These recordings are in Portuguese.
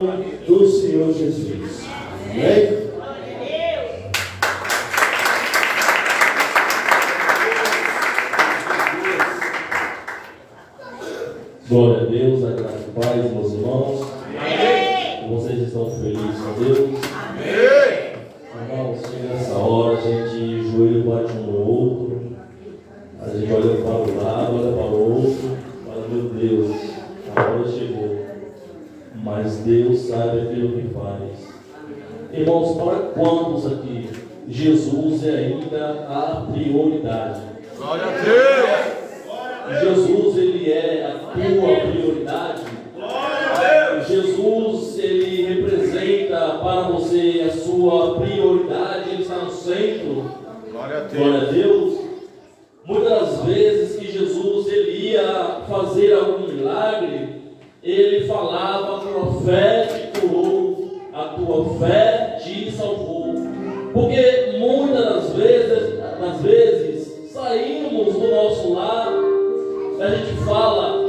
do Senhor Jesus. Amém? Glória a Deus, a graça e paz, meus irmãos. Amém. Vocês estão felizes com Deus? Amém. Irmãos, nessa hora a gente, o joelho bate um no outro, a gente olha para o lado, olha para o outro, fala, meu Deus, a hora chegou. Mas Deus sabe aquilo que faz. Irmãos, para quantos aqui Jesus é ainda a prioridade? Glória a Deus! Jesus, ele é a tua prioridade. Jesus, ele representa para você a sua prioridade, ele está no centro. Glória a Deus. Glória a Deus. Muitas das vezes que Jesus ele ia fazer algum milagre, ele falava: a tua fé te curou, a tua fé te salvou. Porque muitas das vezes saímos do nosso lar, a gente fala: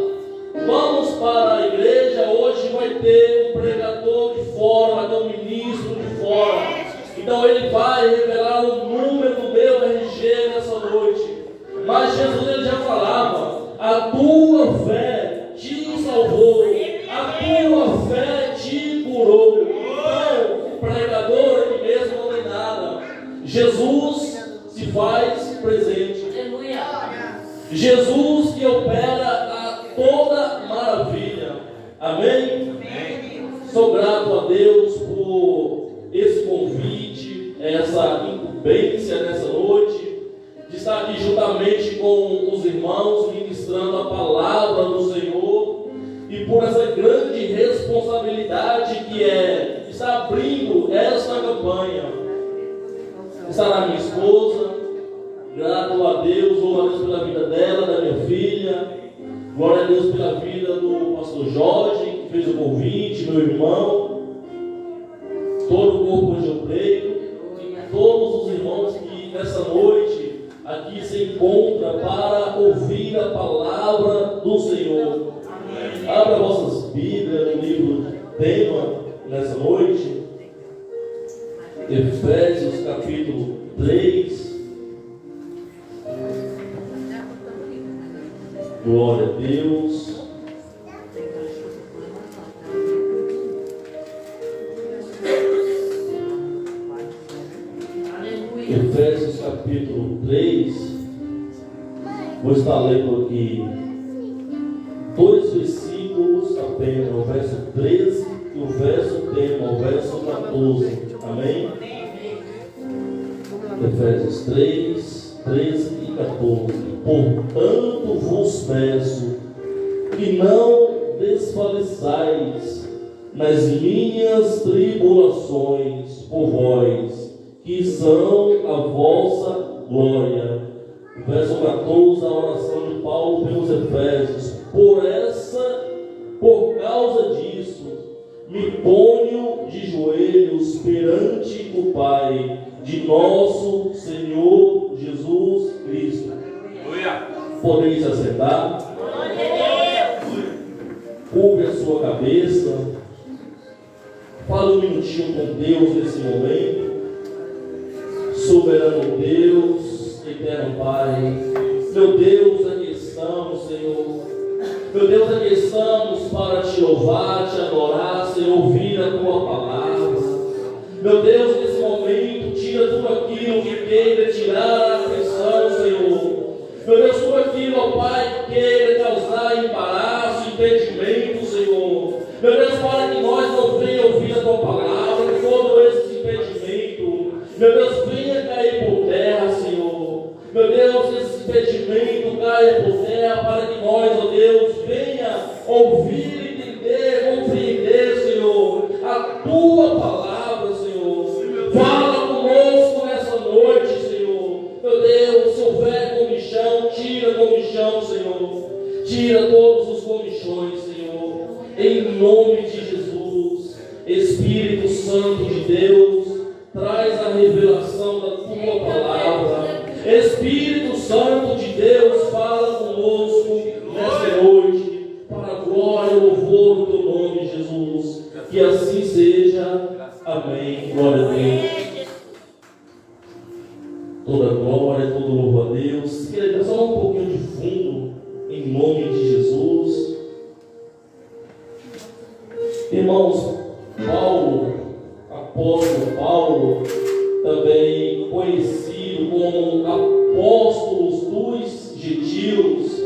vamos para a igreja, hoje vai ter um pregador de fora, vai ter um ministro de fora. Então ele vai revelar o número do meu RG nessa noite. Mas Jesus ele já falava: a tua fé te salvou, a tua fé te curou. Então o pregador ele mesmo não tem nada. Jesus se faz presente. Jesus que opera a toda maravilha. Amém? Sou grato a Deus por esse convite, essa incumbência nessa noite, de estar aqui juntamente com os irmãos, ministrando a palavra do Senhor, e por essa grande responsabilidade que é estar abrindo esta campanha. Está na minha esposa, grato a Deus, louvo a Deus pela vida dela, da minha filha, glória a Deus pela vida do pastor Jorge, que fez o convite, meu irmão, todo o corpo onde eu creio, e todos os irmãos que nessa noite aqui se encontram para ouvir a palavra do Senhor. Amém. Abra vossas Bíblias no livro tema nessa noite, Efésios capítulo 3. Glória a Deus. Efésios capítulo 3. Vou estar lendo aqui 2 versículos apenas, o verso 13 e o verso tema, o verso 14. Amém? Efésios 3, 13 e 14. Portanto vos peço que não desfaleçais nas minhas tribulações por vós, que são a vossa glória. Verso 14, a oração de Paulo pelos Efésios. Por causa disso, me ponho de joelhos perante o Pai de nosso Senhor Jesus Cristo. Podeis assentar? Curve a sua cabeça. Fale um minutinho com Deus nesse momento. Soberano Deus, eterno Pai, meu Deus, aqui estamos, Senhor. Meu Deus, aqui estamos para te louvar, te adorar, Senhor, ouvir a tua palavra. Meu Deus, nesse momento, tira tudo aquilo que queira tirar a atenção, Senhor. Meu Deus, tudo aquilo, ó Pai, que queira causar embaraço, impedimento, Senhor. Meu Deus, para que nós não venhamos ouvir a tua palavra, todo esse impedimento, meu Deus, venha cair por terra, Senhor. Meu Deus, esse impedimento caia por terra, para que nós, ó Deus, venha ouvir, entender, compreender, Senhor, a tua palavra, Senhor. Fala conosco nessa noite, Senhor. Meu Deus, se houver comichão, tira comichão, Senhor. Tira todos os comichões, Senhor. Em nome de Jesus. Espírito Santo de Deus, traz a revelação da tua palavra. Espírito Santo de Deus, fala conosco nessa noite, para a glória e louvor do teu nome, Jesus. Que assim assim seja. Amém. Glória a Deus. Toda glória, todo louvor a Deus. Queria só um pouquinho de fundo, em nome de Jesus. Irmãos, Paulo, apóstolo Paulo, também conhecido como apóstolos dos gentios,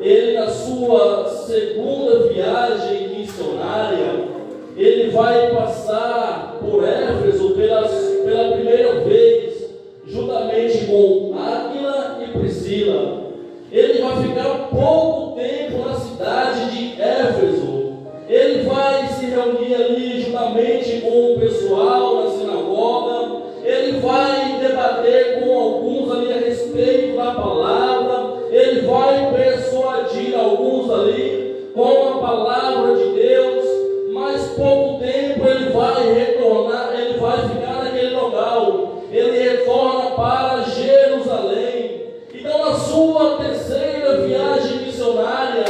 ele na sua segunda viagem missionária, ele vai passar por Éfeso pela primeira vez, juntamente com Áquila e Priscila. Ele vai ficar pouco tempo na cidade de Éfeso. Ele vai se reunir ali juntamente com o pessoal na sinagoga. Ele vai debater com alguns ali a respeito da palavra. Ele vai persuadir alguns ali com a palavra de Deus. Mas pouco tempo ele vai retornar, ele vai ficar naquele local. Ele retorna para Jerusalém. Então, na sua terceira viagem missionária,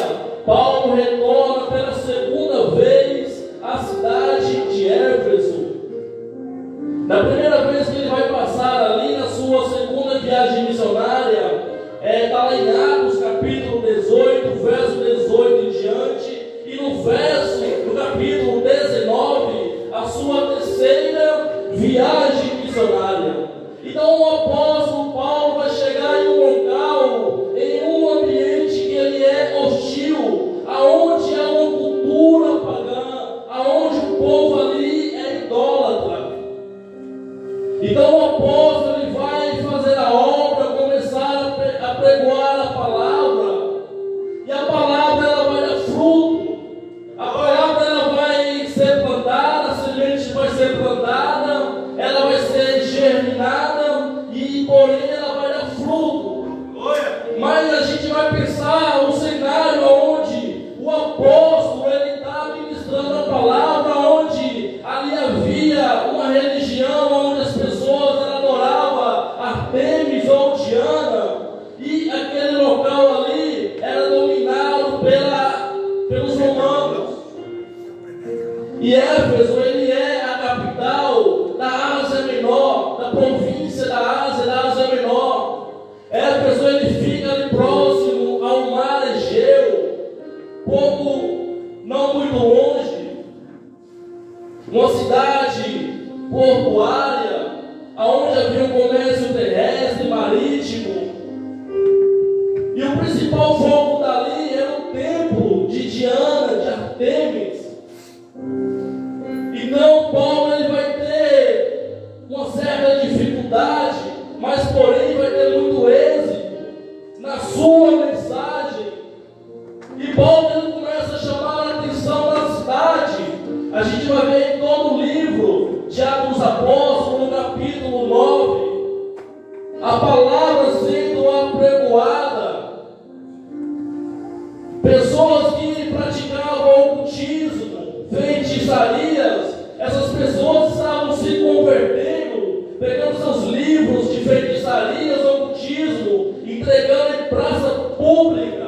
Paulo retorna pela segunda vez à cidade de Éfeso. Na primeira vez que ele vai passar ali na sua segunda viagem missionária, está lá em Atos capítulo 18, verso 18 em diante, e no capítulo 19, a sua terceira viagem missionária. Então o apóstolo Paulo vai chegar em um local, em um ambiente que ele é hostil, aonde há uma cultura pagã, aonde o povo ali é idólatra. Então o apóstolo ele vai fazer a obra, começar a pregoar a palavra, e a palavra ela vai dar fruto, a palavra ela vai ser plantada, a semente vai ser plantada, ela vai ser germinada, e porém ela vai dar fruto. Mas a gente vai pensar o cenário onde o apóstolo ele está ministrando a palavra, onde ali havia uma religião onde as pessoas adoravam Artemis ou Diana, e aquele local ali era dominado pelos romanos. E Éfeso ele é a capital da Ásia Menor, da província da Ásia Menor. Éfeso ele fica ali próximo ao mar Egeu, não muito longe, uma cidade portuária, onde havia um comércio terrestre, marítimo, e o principal foco dali era o templo de Diana, de Artemis. Então Paulo ele vai ter uma certa dificuldade, mas porém vai ter muito êxito na sua mensagem. E Paulo ele começa a chamar a atenção da cidade. A gente vai ver em todo o livro de Atos dos Apóstolos, no capítulo 9, a palavra sendo apregoada. Pessoas que praticavam ocultismo, feitiçarias, essas pessoas estavam se convertendo, pegando seus livros de feitiçarias, ocultismo, entregando em praça pública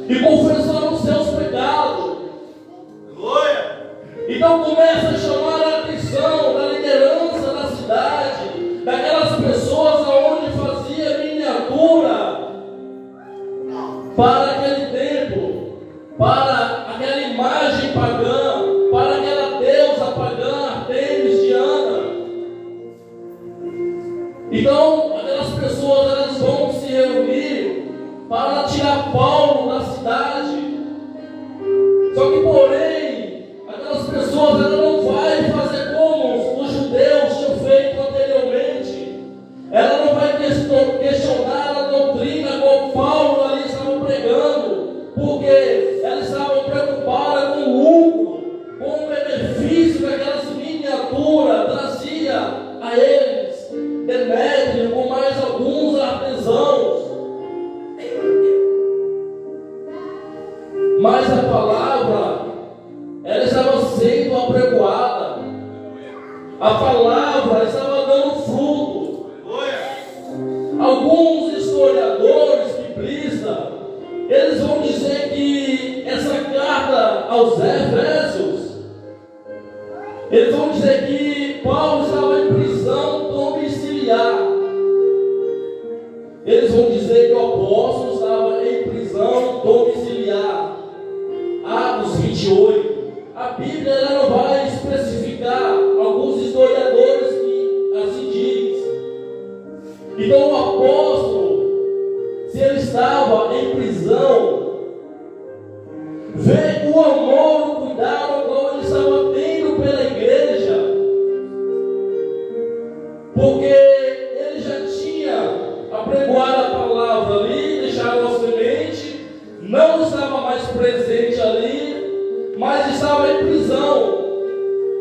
e confessando os seus pecados. Então começa a chamar a atenção da liderança da cidade, daquelas pessoas aonde fazia miniatura para aquele templo, para aquela imagem pagã, para aquela deusa pagã, Artemis, Diana. Então aquelas pessoas elas vão se reunir para tirar Paulo da cidade. Só que porém, aquelas pessoas elas não vai fazer como os judeus tinham feito anteriormente. Ela não vai questionar a doutrina como Paulo ali estava pregando, porque elas estavam preocupadas com o lucro, com o benefício que aquelas miniaturas trazia a eles, Demétrio, com mais alguns artesãos. Mas a palavra ela estava sendo apregoada, a palavra estava dando fruto. Alguns historiadores biblistas eles vão dizer que essa carta aos Efésios Eles vão dizer que Paulo estava em prisão domiciliar. Eles vão dizer que o apóstolo estava em prisão domiciliar. Atos 28. A Bíblia ela não vai especificar, alguns historiadores que assim diz. Então o apóstolo, se ele estava em prisão, vê o amor, o cuidado qual ele estava tendo pela igreja, porque ele já tinha apregoado a palavra ali, deixado a semente, não estava mais presente ali, mas estava em prisão.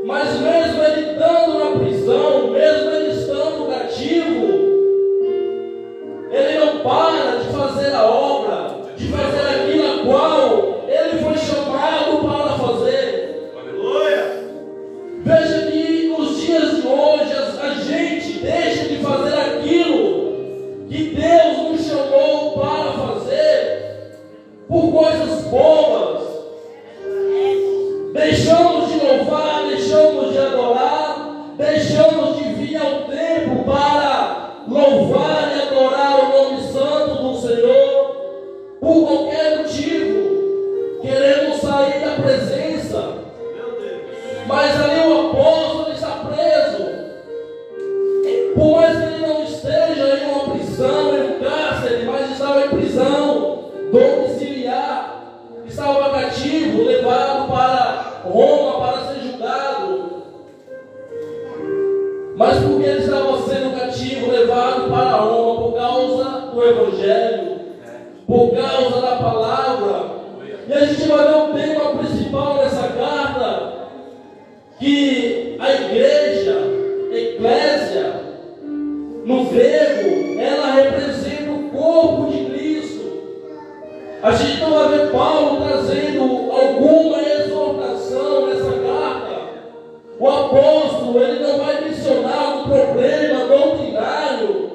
Mas mesmo ele estando na prisão, mesmo ele estando cativo, ele não para de fazer a obra, de fazer aquilo a qual ele foi chamado para fazer. Aleluia! Veja que nos dias de hoje a gente deixa de fazer aquilo que Deus nos chamou para fazer por coisas bobas. Deixamos de louvar, deixamos de adorar, deixamos de vir ao templo para louvar e adorar o nome santo do Senhor por qualquer motivo. Queremos sair da presença, mas ali o apóstolo está preso. Por mais que ele não esteja em uma prisão, em um cárcere, mas estava em prisão domiciliar, estava cativo, levado para Roma para ser julgado. Mas porque ele estava sendo cativo, levado para Roma por causa do Evangelho, por causa da palavra. E a gente vai ver o tema principal dessa carta, que a igreja, eclésia, no grego, ela representa o corpo de Cristo. A gente não vai ver Paulo trazendo alguma exortação nessa carta. O apóstolo, ele não vai mencionar um problema doutrinário,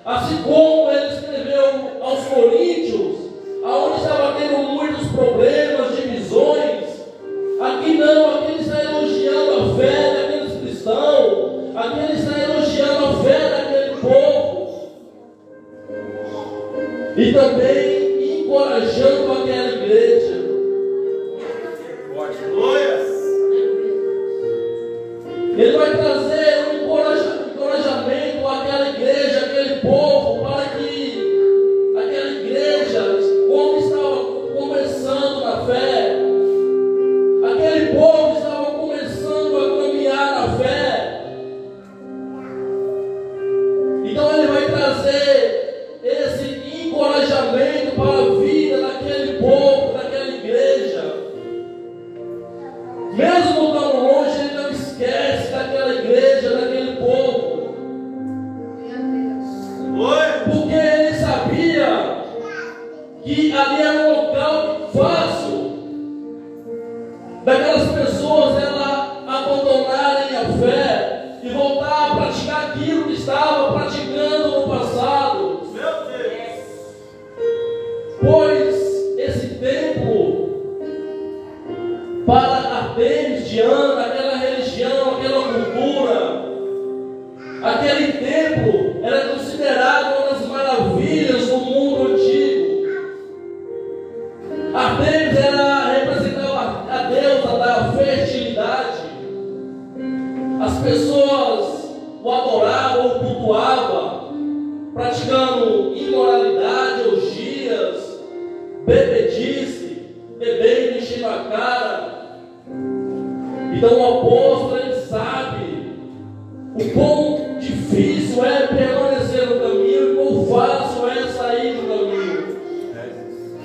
assim como ele escreveu aos Coríntios, aonde estava tendo muitos problemas, divisões. Aqui não, aqui ele está elogiando a fé daqueles cristãos, aqui ele está elogiando a fé daquele povo, e também encorajando aquela igreja. Ele vai trazer um encorajamento àquela igreja, àquele povo, para que aquela igreja, como estava começando na fé, aquele povo estava começando a caminhar na fé. Então ele vai trazer esse encorajamento para a vida daquele povo, daquela igreja. Mesmo tão longe, ele não esquece daquela igreja, daquele povo. Porque ele sabia que ali era um local fácil daquelas pessoas ela abandonarem a fé e voltar a praticar aquilo que estava praticando no passado. Pois esse templo para Artemis, Diana, aquela religião, aquela cultura, aquele templo era considerado uma das maravilhas do mundo antigo. Artemis representava a deusa da fertilidade. As pessoas o adoravam, o cultuavam, praticando imoralidade, orgias, bebedice, bebendo, enchendo a cara. Então o apóstolo, ele sabe o quão difícil é permanecer no caminho e quão fácil é sair do caminho.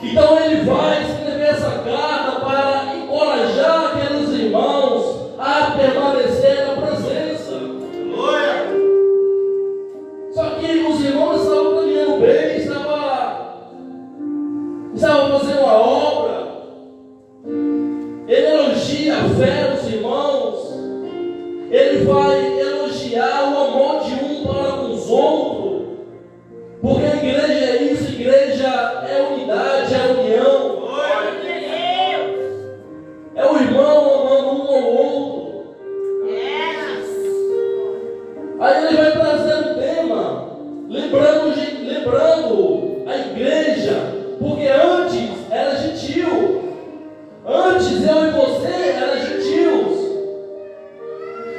Então ele vai escrever essa carta para encorajar aqueles irmãos a permanecer na presença. Só que os irmãos estavam caminhando bem, estavam fazendo uma obra. Ele elogia a fé dos irmãos, ele vai elogiar o amor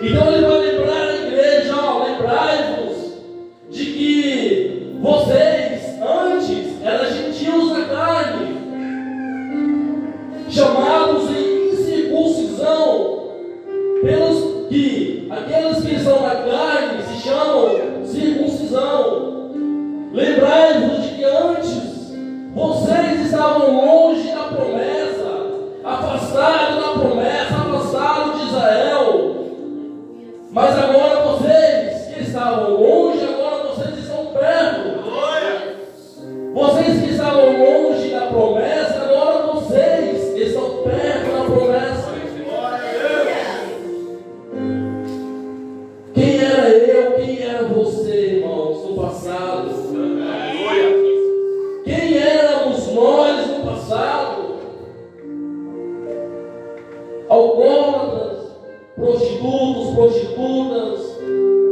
Então ele vai lembrar a igreja, ó, lembrai-vos de que vocês antes eram gentios na carne, chamados em incircuncisão, pelos que aqueles que estão na carne se chamam circuncisão. Lembrai-vos de que antes vocês estavam longe da promessa, afastados da promessa, afastados de Israel. Mas agora vocês que estavam longe, agora vocês estão perto. Vocês que estavam longe da promessa, agora vocês estão perto da promessa. Quem era eu, quem era você, irmãos, no passado? Quem éramos nós no passado? Alcoólatras, prostitutos, prostitutas,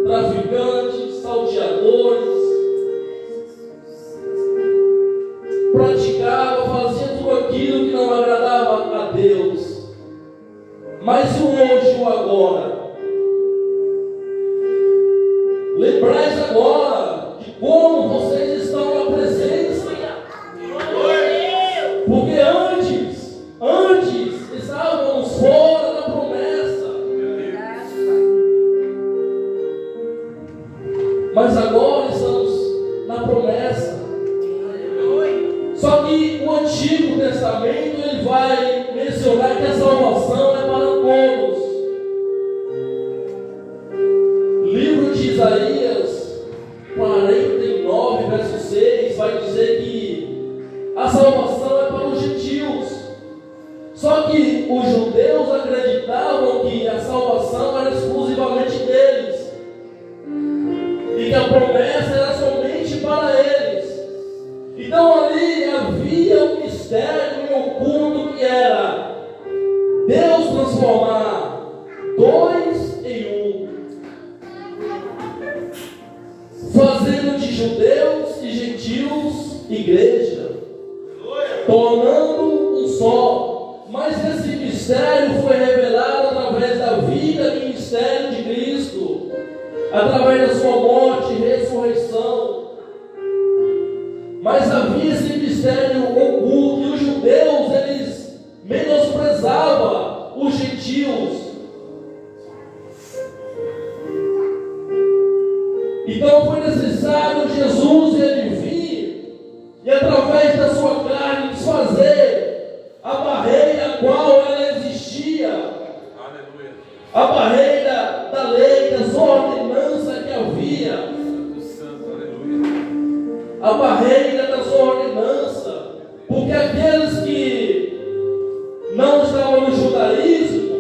traficantes, salteadores, praticava, fazia tudo aquilo que não agradava a Deus. Mas o hoje e o agora? Lembrais agora de como vocês estão na presença. Porque antes estávamos fora da promessa. Mas agora estamos na promessa. Só que o Antigo Testamento ele vai mencionar que a salvação é para todos. Livro de Isaías 49, verso 6 vai dizer que a salvação é para os gentios. Só que os judeus acreditavam que a salvação era exclusivamente deles e que a promessa era somente para eles. Então ali havia um mistério e um oculto que era Deus transformar dois em um, fazendo de judeus e gentios igreja, tornando um só. Mas esse mistério foi revelado através da vida e ministério de Cristo, através da sua morte e ressurreição. Mas havia esse mistério oculto e os judeus, eles menosprezavam os gentios. Então foi necessário Jesus ele vir e através da sua carne desfazer a barreira a qual ela existia. Aleluia. A barreira da lei, das ordenanças que havia. A barreira das ordenanças. Porque aqueles que não estavam no judaísmo,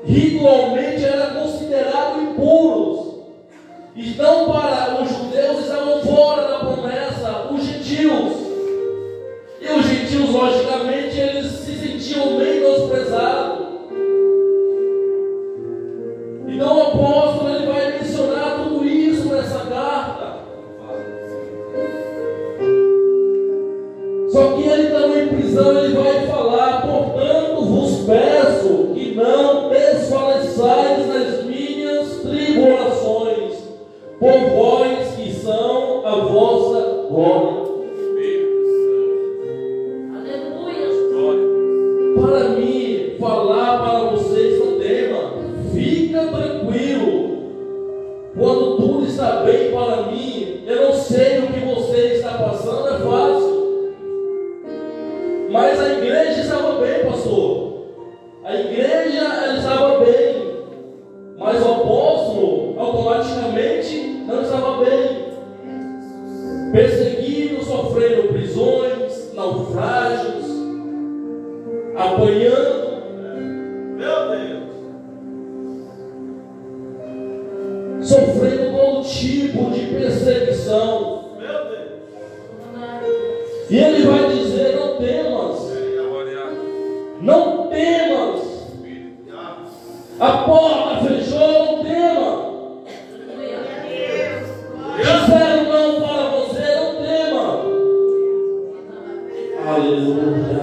ritualmente eram considerados impuros. Então, para os judeus estavam fora da promessa, os gentios. E os gentios, logicamente, eles se sentiam menosprezados. Então o apóstolo ele vai mencionar tudo isso nessa carta. Só que ele estando em prisão, ele vai falar: portanto vos peço que não desfaleçais nas minhas tribulações, por vós que são a vossa glória. Para mim, falar para vocês o tema, fica tranquilo, quando tudo está bem para mim, eu não sei o que você está passando, é fácil, mas a igreja estava bem, pastor, a igreja ela estava bem, mas o apóstolo automaticamente não estava bem, perseguido, sofrendo prisões, naufrágios, apanhando, meu Deus, sofrendo todo tipo de perseguição, meu Deus. E ele vai dizer: não temas, não temas, a porta fechou, não tema. Disseram não para você, não tema. Aleluia.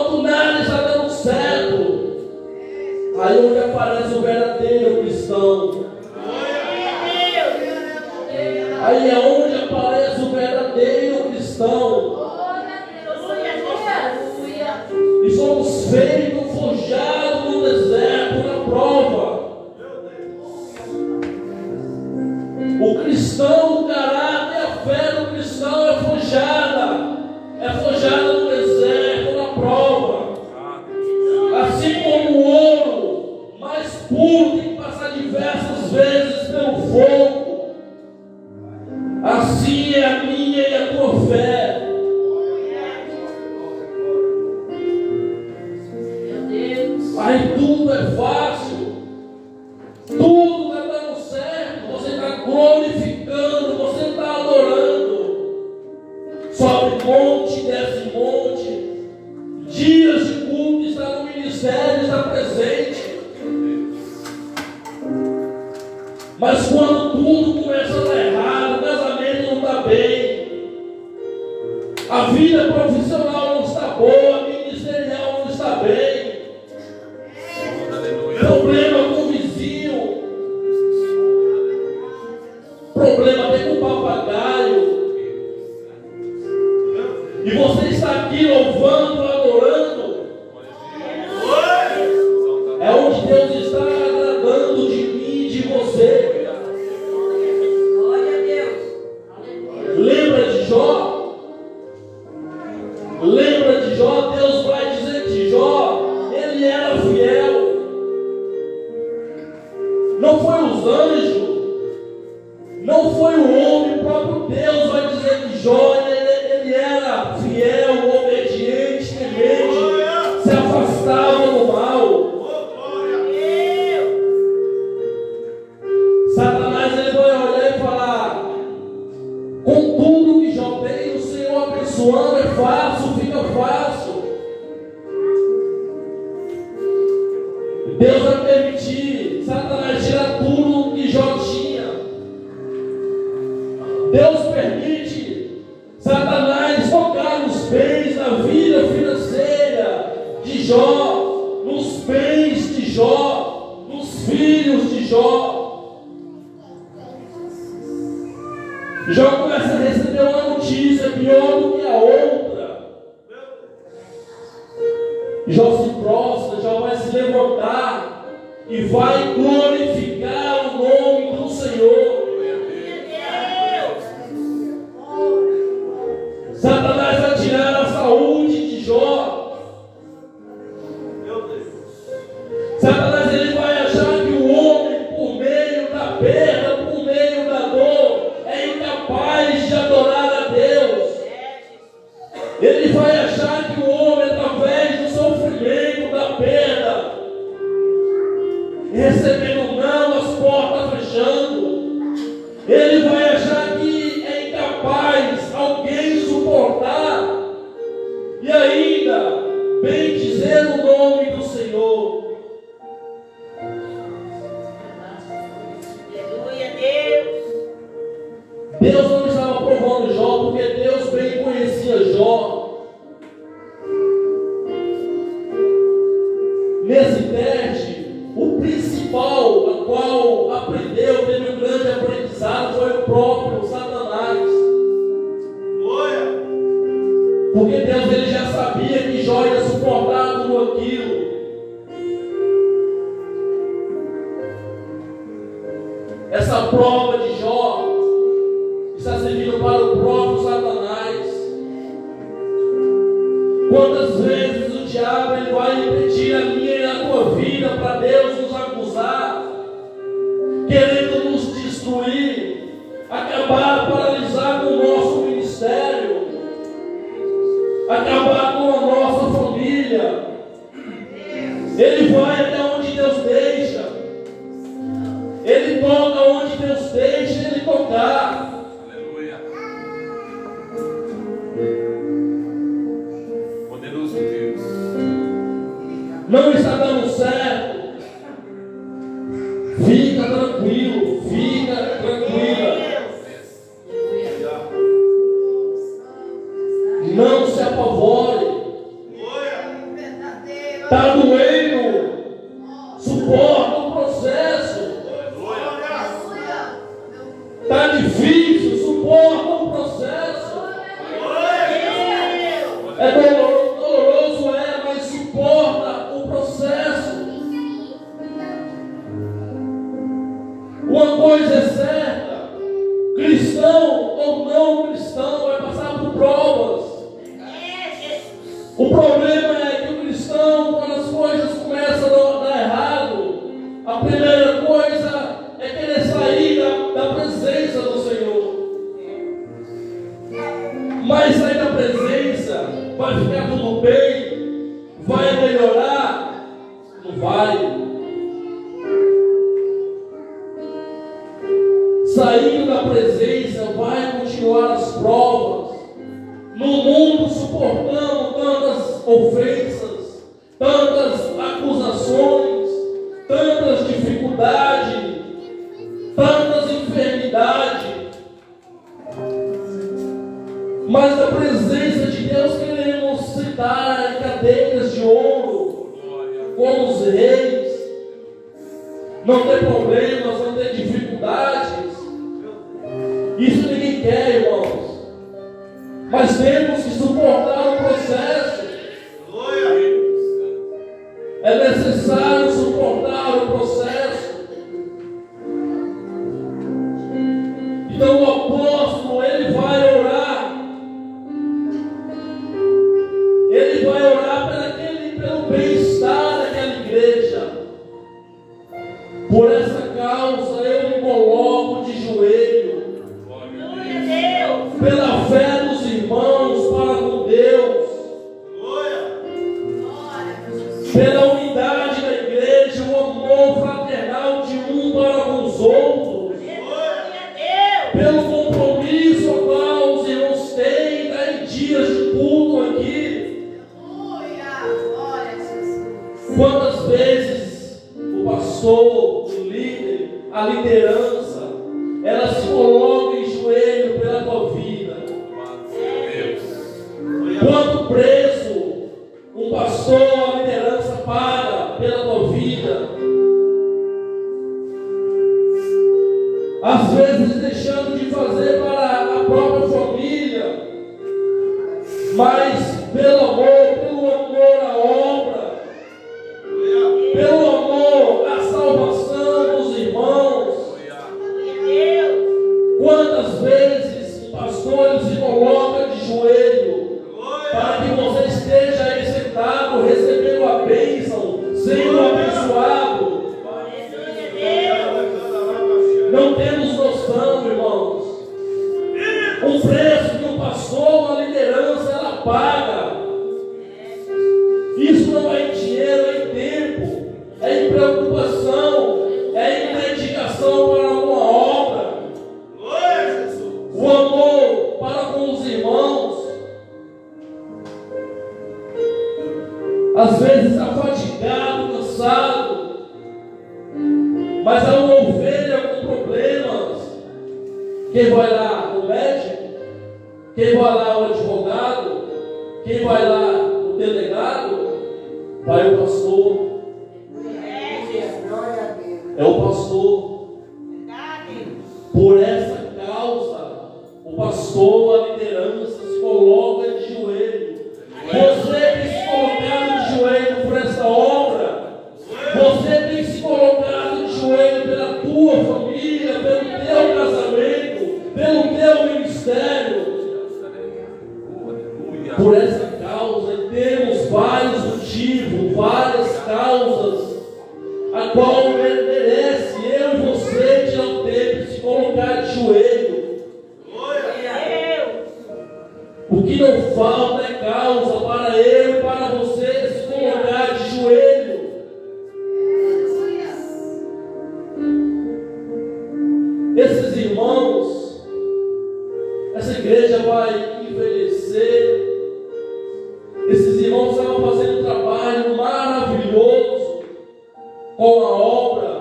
quando nada está dando certo, aí onde aparece o verdadeiro cristão. Aí é onde aparece o verdadeiro cristão. E somos feitos, forjados no deserto, na prova. O cristão, o caráter, a fé do cristão é forjada no deserto, na prova. Assim como o ouro mais puro tem que passar diversas vezes pelo fogo, assim é a minha e a tua fé. Aí tudo é fácil, tudo está dando certo, você está glorificando, você está adorando. Sobe monte, desce monte, dias de culto, está no ministério, está presente. Mas quando tudo começa a dar errado, o casamento não está bem, a vida profissional não está boa, a ministerial não está bem, problema com o vizinho, problema até com o papagaio, e você está aqui louvando, adorando, é onde Deus está agradando de mim, de você. Glória a Deus. Lembra de Jó? Lembra de Jó? Deus vai dizer de Jó, ele era fiel. Não foi os anjos, não foi o homem, o próprio Deus vai dizer que Jó, ele era fiel, obediente, temente, se afastava do mal. Satanás ele vai olhar e falar: com tudo que Jó tem, o Senhor abençoando é fácil, fica fácil. Deus vai permitir Satanás tirar tudo que Jó tinha. Deus permite Satanás tocar nos bens da vida financeira de Jó, nos bens de Jó, nos filhos de Jó. Jó começa a receber uma notícia pior do que a outra. Jó se prostra, Jó vai se levantar e vai glorificar o nome do Senhor. Satanás vai tirar a saúde de Jó. Satanás ele vai achar que o homem, por meio da perda, por meio da dor, é incapaz de adorar a Deus. Ele vai achar que o homem, através do sofrimento, da perda, recebendo não, as portas fechando, ele vai achar que é incapaz alguém suportar e ainda bem dizer o nome do Senhor. Aleluia, Deus. Deus não estava provando Jó, porque Deus bem conhecia Jó. Nesse teste, o principal, a qual aprendeu, teve um grande aprendizado, foi o próprio Satanás. Porque Deus ele já sabia que Jó ia suportar tudo aquilo. Essa prova de Jó está servindo para o próprio Satanás. Quantas vezes o diabo ele vai impedir a minha e a tua vida para Deus nos acusar, querendo nos destruir, acabar, paralisar com o nosso ministério, acabar com a nossa família. Ele vai até onde Deus deixa, ele toca onde Deus deixa ele tocar. Não está dando certo, fica tranquilo, fica tranquila, não se apavore, Está doendo, suporta o processo. Está difícil, suporta o processo. É doloroso, mas suporta o processo. Uma coisa é certa: cristão ou não cristão vai passar por provas. O problema é que o cristão, quando as coisas começam a dar errado, a primeira coisa é querer sair da presença do Senhor. Mas sair da presença, vai ficar tudo bem? Vai melhorar? Não vai. Saindo da presença, vai continuar as provas. No mundo suportamos tantas ofensas, tantas acusações, tantas dificuldades, tantas enfermidades. Mas na presença de Deus queremos sentar em cadeiras de ouro com os reis. Não tem problemas, não tem dificuldades. Isso ninguém quer, irmãos. Mas temos que suportar o processo. É necessário suportar o processo. Então o apóstolo, ele vai orar. Ele vai orar pelo bem-estar daquela igreja. Por essa causa eu me coloco de joelho. Pela fé dos irmãos para com Deus. Pela unidade da igreja, o amor fraternal de um para com os outros. Pelo compromisso ao qual os irmãos têm em dias de culto aqui. Quantas vezes o pastor, o líder, a liderança, ela se coloca em joelho pela tua vida. Quanto preço um pastor, a liderança paga pela tua vida? Às vezes deixando de fazer para a própria família, mas pelo amor à obra, pelo amor à salvação dos irmãos. Quantas vezes o pastor se coloca de joelho para que você esteja aí sentado, recebendo a bênção, sendo abençoado? Não temos noção, irmãos. O preço que o pastor, a liderança, ela paga. Isso não é em dinheiro, é em tempo, é em preocupação, é em dedicação para uma obra. O amor para com os irmãos. Às vezes está fatigado, cansado, mas há uma ovelha com problemas. Quem vai lá? O médico? Quem vai lá? O advogado? Quem vai lá? O delegado? Vai o pastor. É o pastor. Por essa causa, o pastor, a liderança, se coloca de joelho. Você tem se colocado de joelho por essa obra. Você tem se colocado de joelho pela tua família, pelo teu casamento, pelo teu ministério. Por essa causa, temos vários motivos, várias causas, a qual merece eu e você tirar o tempo de se colocar de joelho. O que não falta é causa para eu e para você se colocar de joelho. Esses irmãos, essa igreja vai envelhecer. Esses irmãos estavam fazendo um trabalho maravilhoso com a obra,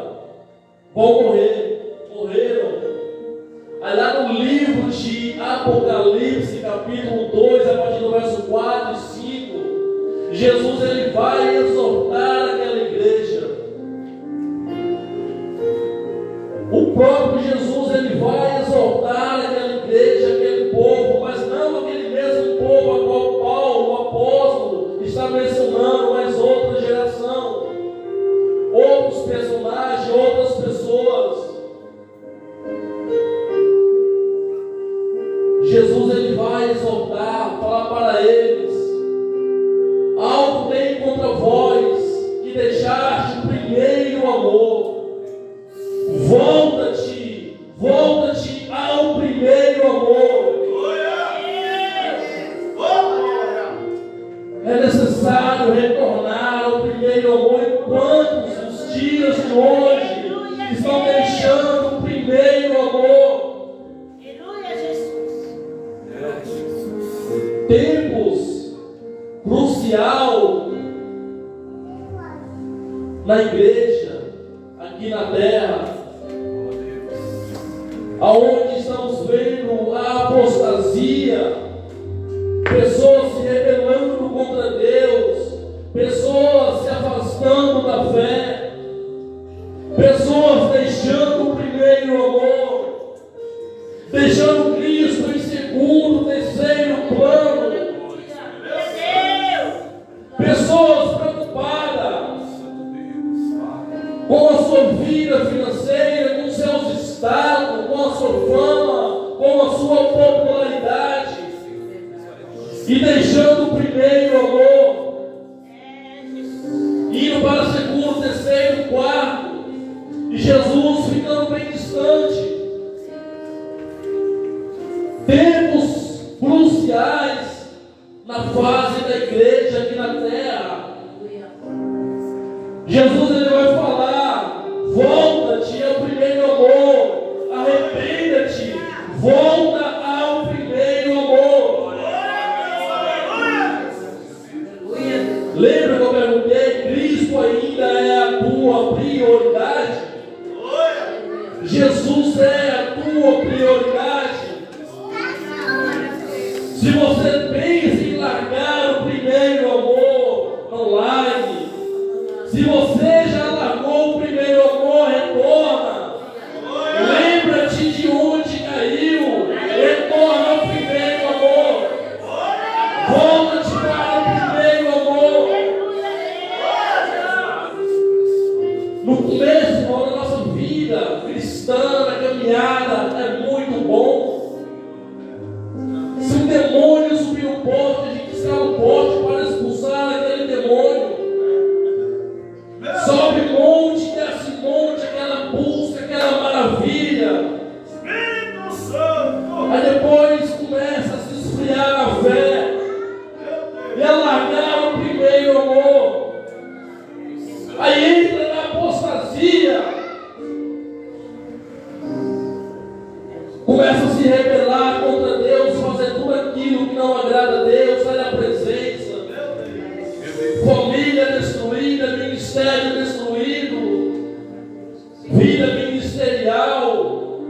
vão morreram. Aí lá no livro de Apocalipse, capítulo 2, a partir do verso 4 e 5, Jesus ele vai exortar aquela igreja. O próprio Jesus, ele vai exortar aquela igreja, aquele povo, mas não aquele mesmo povo a qual Paulo, o apóstolo, está mencionando, mas outra geração, outros personagens, outras pessoas. Jesus, ele vai exortar, falar para eles: algo tem contra vós, que deixaste o primeiro amor. Volta-te, volta-te ao primeiro amor. É necessário retornar ao primeiro amor. Enquanto os dias de hoje estão deixando o primeiro amor. Tempos crucial na igreja, aqui na terra, aonde estamos vendo a apostasia, pessoas se rebelando contra Deus, pessoas se afastando da fé, pessoas deixando o primeiro amor, deixando Cristo em segundo, terceiro plano, pessoas preocupadas com a sua vida financeira, com seus status, com a sua fama, com a sua popularidade, e deixando o primeiro amor, indo para o segundo, terceiro, quarto, e Jesus ficando bem distante. Tempos cruciais na fase da igreja aqui na terra. Jesus, ele vai falar: volta-te ao primeiro amor, arrependa-te, volta ao primeiro amor. Lembra que eu perguntei: Cristo ainda é a tua prioridade? Jesus é a tua prioridade? Se você pensa em largar o primeiro amor, não largue. Se você já largou o primeiro amor, retorna. Lembra-te de onde caiu. Retorna ao primeiro amor. Volta-te para o primeiro amor. No começo da nossa vida cristã, na caminhada, é muito bom. Se um demônio subir no poste, a gente está no poste para expulsar aquele demônio. Sobe monte, desce monte, aquela busca, aquela maravilha. Aí depois começa a se esfriar a fé e a largar o primeiro amor. Aí entra na apostasia, começa a se rebelar contra Deus, fazer tudo aquilo que não agrada a Deus, sai da presença. Família destruída, ministério destruído, vida ministerial,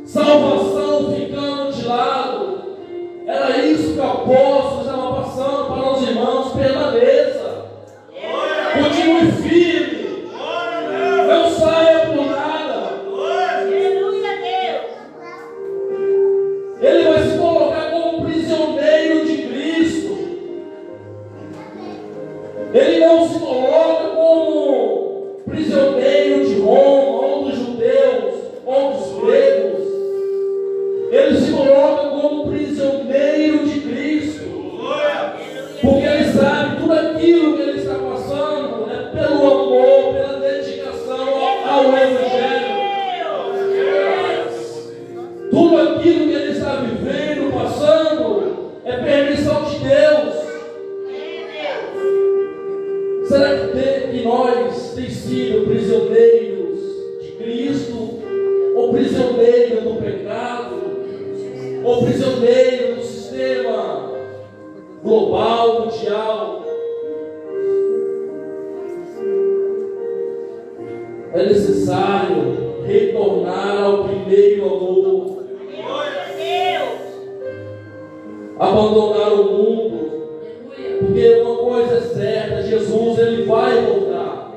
salvação ficando de lado. Era isso que o apóstolo estava passando para os irmãos. Permaneça, continue firme, não saia por nada. Ele vai se colocar como prisioneiro de Cristo. Ele não se coloca como prisioneiro de Roma, ou dos judeus, ou dos gregos. Ele se coloca como prisioneiro de Cristo. Porque ele sabe tudo aquilo que ele está passando é pelo amor, pela dedicação ao Evangelho. Tudo aquilo que ele está vivendo, passando, é permissão de Deus. Será que nós temos sido prisioneiros de Cristo? Ou prisioneiros do pecado? Ou prisioneiros do sistema global, mundial? É necessário retornar ao primeiro amor. Abandonar o mundo. Porque uma coisa é certa: Jesus, ele Ele vai voltar.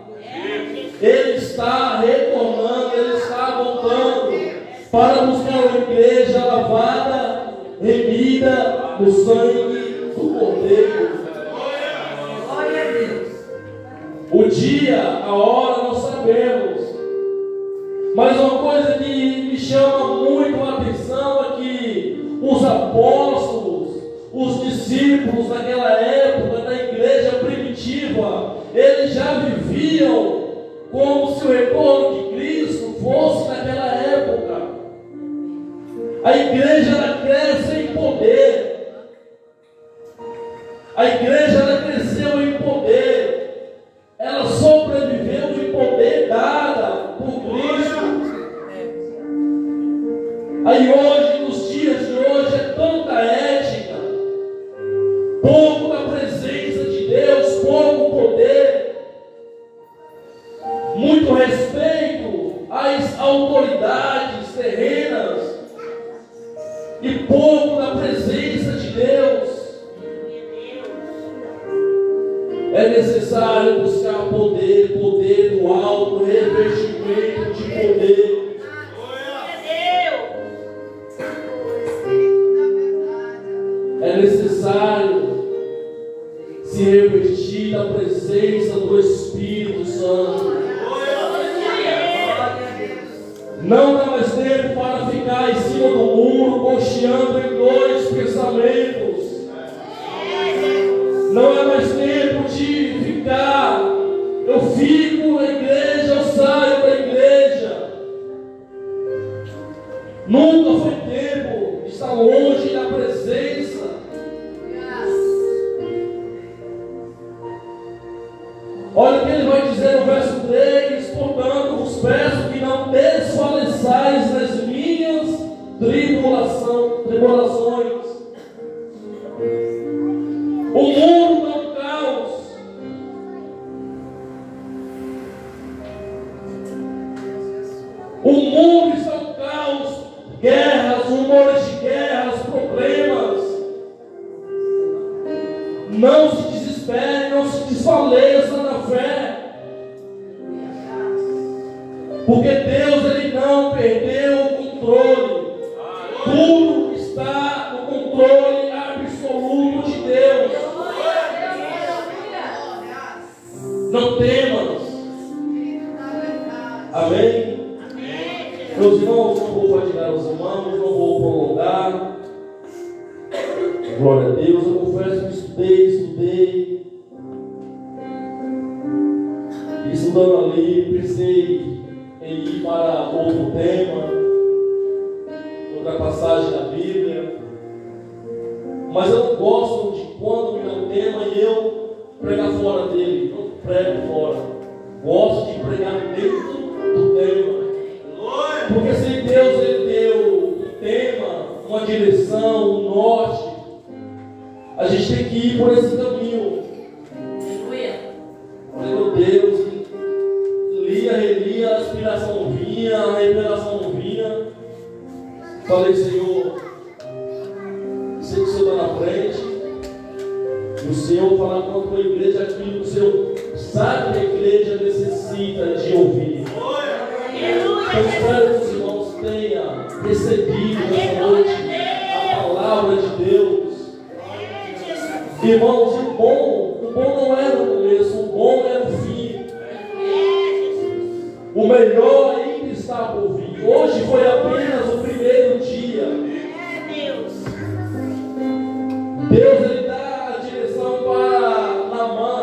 Ele está retornando, Ele está voltando para buscar uma igreja lavada, remida no sangue do Cordeiro. Glória a Deus. O dia, a hora, nós sabemos. Mas uma coisa que me chama muito a atenção é que os apóstolos, os discípulos daquela época, da igreja primitiva, eles já viviam como se o retorno de Cristo fosse naquela época. A igreja ela cresce em poder. A igreja ela cresceu em poder. Ela sobreviveu em poder dada por Cristo. Aí hoje, nos dias de hoje, é tanta ética, pouco da presença de Deus, pouco poder, muito respeito às autoridades terrenas e pouco da presença de Deus. É necessário buscar poder, poder do alto, revestimento de poder. É necessário se revestir da presença do Espírito Santo. Não dá mais tempo para ficar em cima do muro, cocheando em dois pensamentos. Não é mais tempo de ficar, eu fico na igreja, eu saio da igreja. Nunca foi tempo de estar longe da presença. Olha o que ele vai dizer no verso 3: portanto, vos peço que não desfaleçais nas minhas tribulações. O mundo é um caos. O mundo está um caos. Guerras, rumores de guerras, problemas. Não se desespere, não se desfaleça na fé. Porque Deus ele não perdeu o controle. Tudo está no controle absoluto de Deus. Não temas. Amém? Meus irmãos, não vou fatigar os irmãos, não vou prolongar. Glória a Deus, eu confesso que estudei. E estudando ali, pensei em ir para outro tema, outra passagem da Bíblia. Mas eu não gosto de quando me dá um tema e eu pregar fora dele. Não prego fora. Gosto de pregar dentro do tema. Porque se Deus ele deu um tema, uma direção, um norte, a gente tem que ir por esse caminho. Meu Deus, lia, relia, a inspiração vinha, a revelação não vinha. Falei, Senhor, sei que o Senhor está na frente. E o Senhor falar com a igreja aquilo que o Senhor sabe que a igreja necessita de ouvir. Eu espero que os irmãos tenham recebido nessa noite a palavra de Deus. Irmãos, o bom não é no começo, o bom é no fim. O melhor ainda está por vir. Hoje foi apenas o primeiro dia. Deus ele dá a direção para Naamã,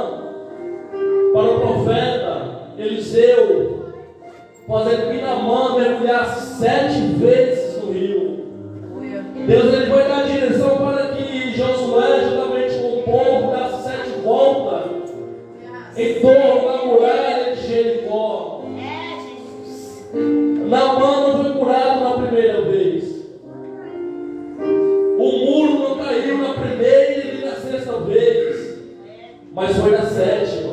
para o profeta Eliseu, fazendo que Naamã mergulhasse 7 vezes no rio. Deus ele vai dar a direção para que Josué, juntamente com o povo, desse 7 voltas em torno da muralha de Jericó. Naamã não foi curado na primeira vez. O muro não caiu na primeira e na sexta vez, mas foi na 7ª.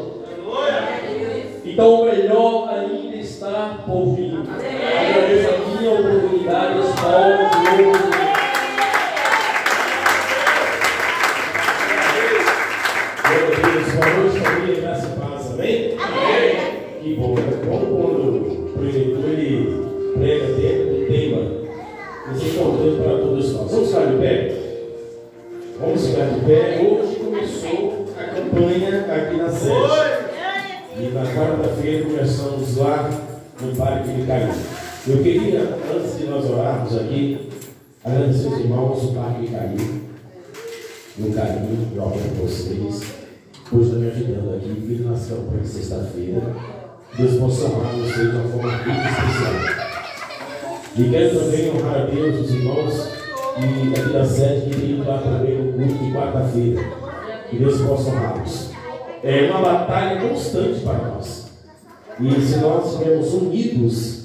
Então o melhor ainda está por vir. Agradeço a minha oportunidade, as palmas de Deus. Boa noite, família, graça e paz. Amém? Que bom, é bom quando o preletor ele prega dentro do tema. Esse é importante para todos nós. Vamos ficar de pé? Vamos ficar de pé. Hoje começou a campanha aqui na sede. E na quarta-feira começamos lá no Parque de Caí. Eu queria, antes de nós orarmos aqui, agradecer os irmãos do Parque de Caí, no carinho, jovem com vocês, por estar me ajudando aqui, vir nas campanhas de sexta-feira. Deus possa honrar vocês de uma forma muito especial. E quero também honrar a Deus, os irmãos, e aqui da sede que tem lá também no culto de quarta-feira. Que Deus possa honrá-los. É uma batalha constante para nós. E se nós estivermos unidos